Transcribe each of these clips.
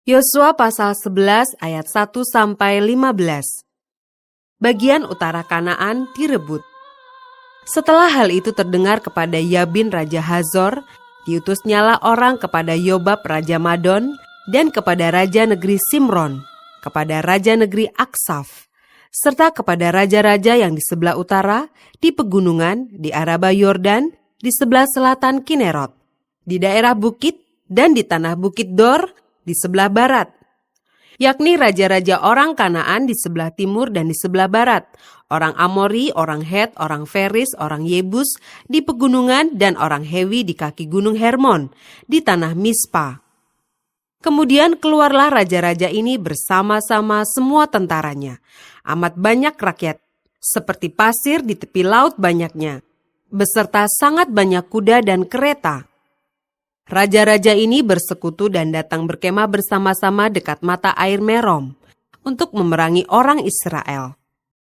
Yosua pasal 11 ayat 1-15. Bagian utara Kanaan direbut. Setelah hal itu terdengar kepada Yabin Raja Hazor, diutusnyalah orang kepada Yobab Raja Madon dan kepada Raja Negeri Simron, kepada Raja Negeri Aksaf, serta kepada raja-raja yang di sebelah utara, di pegunungan, di Araba Yordan, di sebelah selatan Kinerot, di daerah bukit, dan di tanah bukit Dor, di sebelah barat, yakni raja-raja orang Kanaan di sebelah timur dan di sebelah barat, orang Amori, orang Het, orang Feris, orang Yebus di pegunungan, dan orang Hewi di kaki gunung Hermon, di tanah Mispa. Kemudian keluarlah raja-raja ini bersama-sama semua tentaranya, amat banyak rakyat, seperti pasir di tepi laut banyaknya, beserta sangat banyak kuda dan kereta. Raja-raja ini bersekutu dan datang berkemah bersama-sama dekat mata air Merom untuk memerangi orang Israel.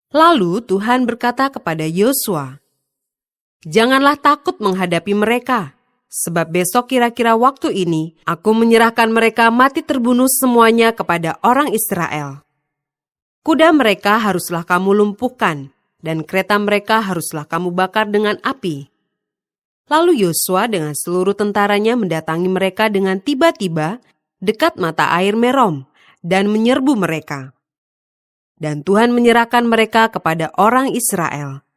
Lalu Tuhan berkata kepada Yosua, "Janganlah takut menghadapi mereka, sebab besok kira-kira waktu ini aku menyerahkan mereka mati terbunuh semuanya kepada orang Israel. Kuda mereka haruslah kamu lumpuhkan, dan kereta mereka haruslah kamu bakar dengan api." Lalu Yosua dengan seluruh tentaranya mendatangi mereka dengan tiba-tiba dekat mata air Merom dan menyerbu mereka. Dan Tuhan menyerahkan mereka kepada orang Israel.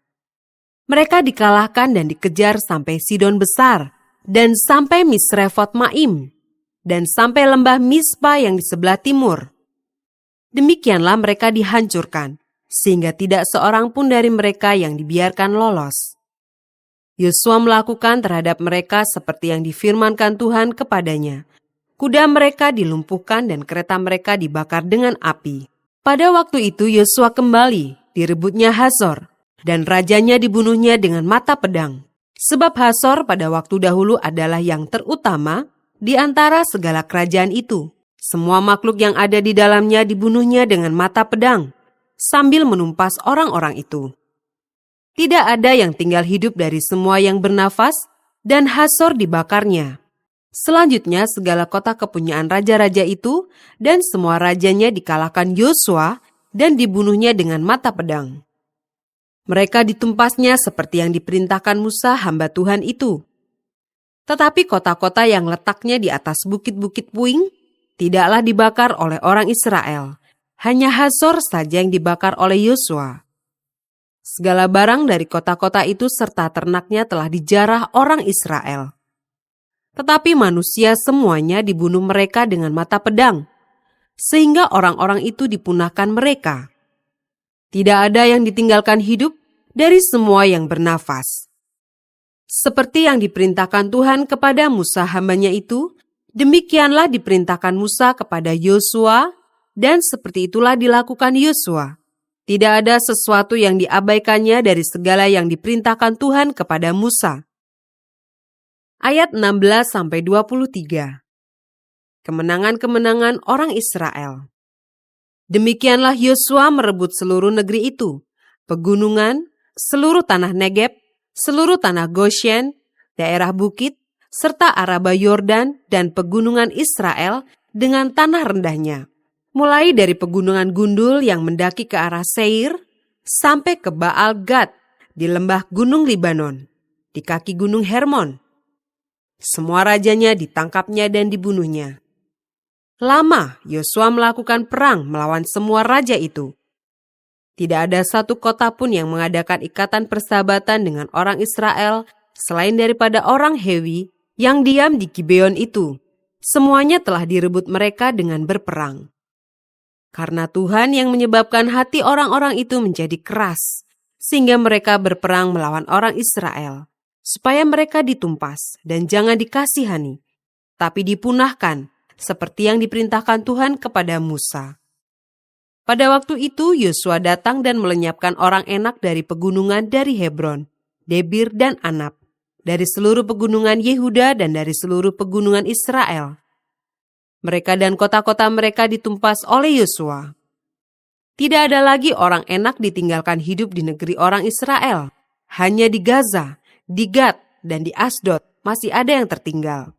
Mereka dikalahkan dan dikejar sampai Sidon Besar dan sampai Misrefot Maim dan sampai lembah Mispa yang di sebelah timur. Demikianlah mereka dihancurkan, sehingga tidak seorang pun dari mereka yang dibiarkan lolos. Yosua melakukan terhadap mereka seperti yang difirmankan Tuhan kepadanya. Kuda mereka dilumpuhkan dan kereta mereka dibakar dengan api. Pada waktu itu Yosua kembali, direbutnya Hazor, dan rajanya dibunuhnya dengan mata pedang. Sebab Hazor pada waktu dahulu adalah yang terutama di antara segala kerajaan itu. Semua makhluk yang ada di dalamnya dibunuhnya dengan mata pedang, sambil menumpas orang-orang itu. Tidak ada yang tinggal hidup dari semua yang bernafas, dan Hazor dibakarnya. Selanjutnya segala kota kepunyaan raja-raja itu dan semua rajanya dikalahkan Yosua dan dibunuhnya dengan mata pedang. Mereka ditumpasnya seperti yang diperintahkan Musa hamba Tuhan itu. Tetapi kota-kota yang letaknya di atas bukit-bukit puing tidaklah dibakar oleh orang Israel. Hanya Hazor saja yang dibakar oleh Yosua. Segala barang dari kota-kota itu serta ternaknya telah dijarah orang Israel. Tetapi manusia semuanya dibunuh mereka dengan mata pedang, sehingga orang-orang itu dipunahkan mereka. Tidak ada yang ditinggalkan hidup dari semua yang bernafas. Seperti yang diperintahkan Tuhan kepada Musa hambanya itu, demikianlah diperintahkan Musa kepada Yosua, dan seperti itulah dilakukan Yosua. Tidak ada sesuatu yang diabaikannya dari segala yang diperintahkan Tuhan kepada Musa. Ayat 16-23. Kemenangan-kemenangan orang Israel. Demikianlah Yosua merebut seluruh negeri itu, pegunungan, seluruh tanah Negeb, seluruh tanah Goshen, daerah bukit, serta Araba Yordan dan pegunungan Israel dengan tanah rendahnya. Mulai dari pegunungan gundul yang mendaki ke arah Seir, sampai ke Baal Gad di lembah gunung Libanon, di kaki gunung Hermon. Semua rajanya ditangkapnya dan dibunuhnya. Lama Yosua melakukan perang melawan semua raja itu. Tidak ada satu kota pun yang mengadakan ikatan persahabatan dengan orang Israel selain daripada orang Hewi yang diam di Gibeon itu. Semuanya telah direbut mereka dengan berperang. Karena Tuhan yang menyebabkan hati orang-orang itu menjadi keras, sehingga mereka berperang melawan orang Israel, supaya mereka ditumpas dan jangan dikasihani, tapi dipunahkan, seperti yang diperintahkan Tuhan kepada Musa. Pada waktu itu Yosua datang dan melenyapkan orang Enak dari pegunungan dari Hebron, Debir dan Anab, dari seluruh pegunungan Yehuda dan dari seluruh pegunungan Israel. Mereka dan kota-kota mereka ditumpas oleh Yosua. Tidak ada lagi orang Enak ditinggalkan hidup di negeri orang Israel. Hanya di Gaza, di Gad, dan di Asdod masih ada yang tertinggal.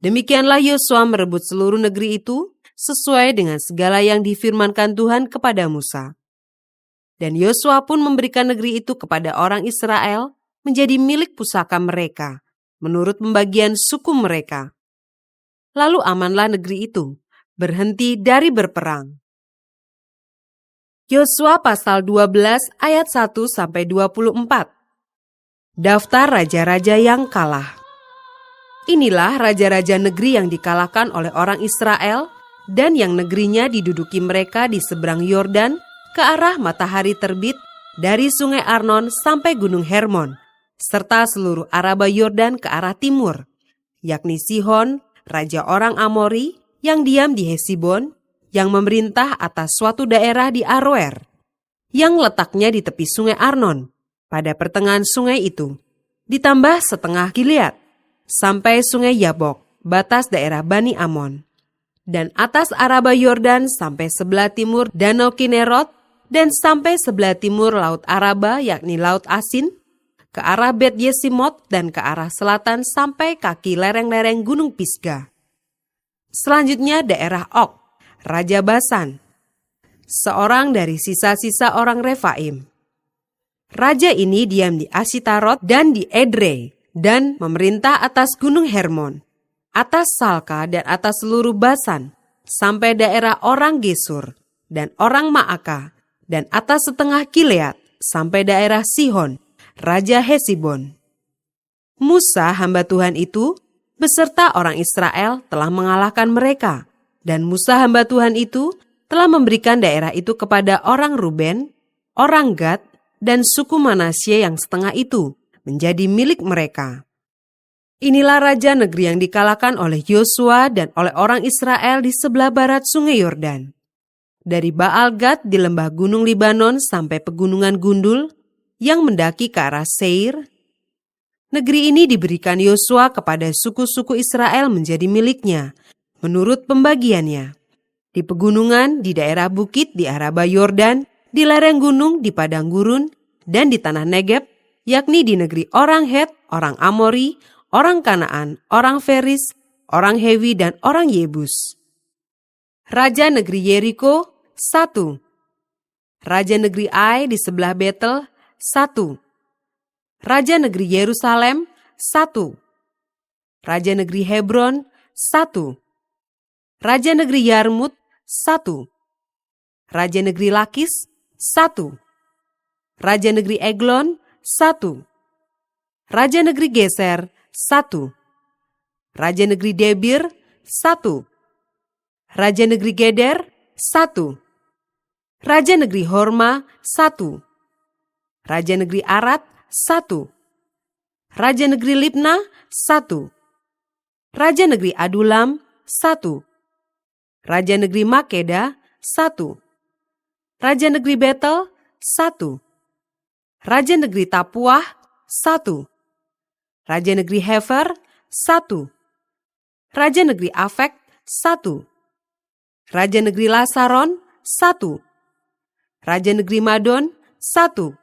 Demikianlah Yosua merebut seluruh negeri itu sesuai dengan segala yang difirmankan Tuhan kepada Musa. Dan Yosua pun memberikan negeri itu kepada orang Israel menjadi milik pusaka mereka, menurut pembagian suku mereka. Lalu amanlah negeri itu, berhenti dari berperang. Yosua pasal 12 ayat 1-24. Daftar raja-raja yang kalah. Inilah raja-raja negeri yang dikalahkan oleh orang Israel dan yang negerinya diduduki mereka di seberang Yordan ke arah matahari terbit dari sungai Arnon sampai gunung Hermon, serta seluruh Araba Yordan ke arah timur, yakni Sihon, raja orang Amori yang diam di Hesibon, yang memerintah atas suatu daerah di Aroer, yang letaknya di tepi sungai Arnon, pada pertengahan sungai itu, ditambah setengah Gilead, sampai sungai Yabok, batas daerah Bani Amon, dan atas Araba Yordan sampai sebelah timur Danau Kinerot, dan sampai sebelah timur Laut Araba, yakni Laut Asin, ke arah Bet Yesimot, dan ke arah selatan sampai kaki lereng-lereng Gunung Pisgah. Selanjutnya daerah Og, Raja Basan, seorang dari sisa-sisa orang Refaim. Raja ini diam di Asitarot dan di Edrei, dan memerintah atas gunung Hermon, atas Salka dan atas seluruh Basan, sampai daerah orang Gesur dan orang Maaka, dan atas setengah Gilead, sampai daerah Sihon, Raja Hesibon. Musa hamba Tuhan itu beserta orang Israel telah mengalahkan mereka, dan Musa hamba Tuhan itu telah memberikan daerah itu kepada orang Ruben, orang Gad, dan suku Manasye yang setengah itu menjadi milik mereka. Inilah raja negeri yang dikalahkan oleh Yosua dan oleh orang Israel di sebelah barat sungai Yordan. Dari Baal Gad di lembah gunung Libanon sampai pegunungan Gundul yang mendaki ke arah Seir. Negeri ini diberikan Yosua kepada suku-suku Israel menjadi miliknya, menurut pembagiannya. Di pegunungan, di daerah bukit, di Araba Yordan, di lereng gunung, di padang gurun, dan di tanah Negeb, yakni di negeri orang Het, orang Amori, orang Kanaan, orang Feris, orang Hewi, dan orang Yebus. Raja negeri Yeriko, 1. Raja negeri Ai di sebelah Betel, 1. Raja negeri Yerusalem, 1. Raja negeri Hebron, 1. Raja negeri Yarmut, 1. Raja negeri Lakis, 1. Raja negeri Eglon, 1. Raja negeri Geser, 1. Raja negeri Debir, 1. Raja negeri Geder, 1. Raja negeri Horma, 1. Raja negeri Arad, 1. Raja negeri Libna, 1. Raja negeri Adulam, 1. Raja negeri Makeda, 1. Raja negeri Betel, 1. Raja negeri Tapuah, 1. Raja negeri Hefer, 1. Raja negeri Afek, 1. Raja negeri Lasaron, 1. Raja negeri Madon, 1.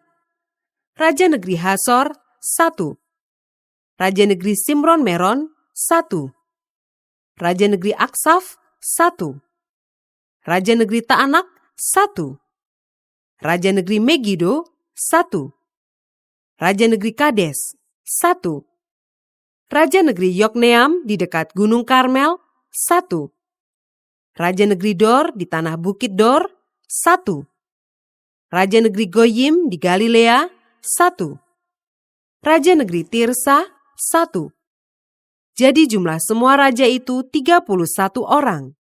Raja negeri Hasor, 1. Raja negeri Simron Meron, 1. Raja negeri Aksaf, 1. Raja negeri Taanak, 1. Raja negeri Megido, 1. Raja negeri Kades, 1. Raja negeri Yokneam di dekat Gunung Karmel, 1. Raja negeri Dor di tanah Bukit Dor, 1. Raja negeri Goyim di Galilea, 1. Raja negeri Tirsa, 1. Jadi jumlah semua raja itu 31 orang.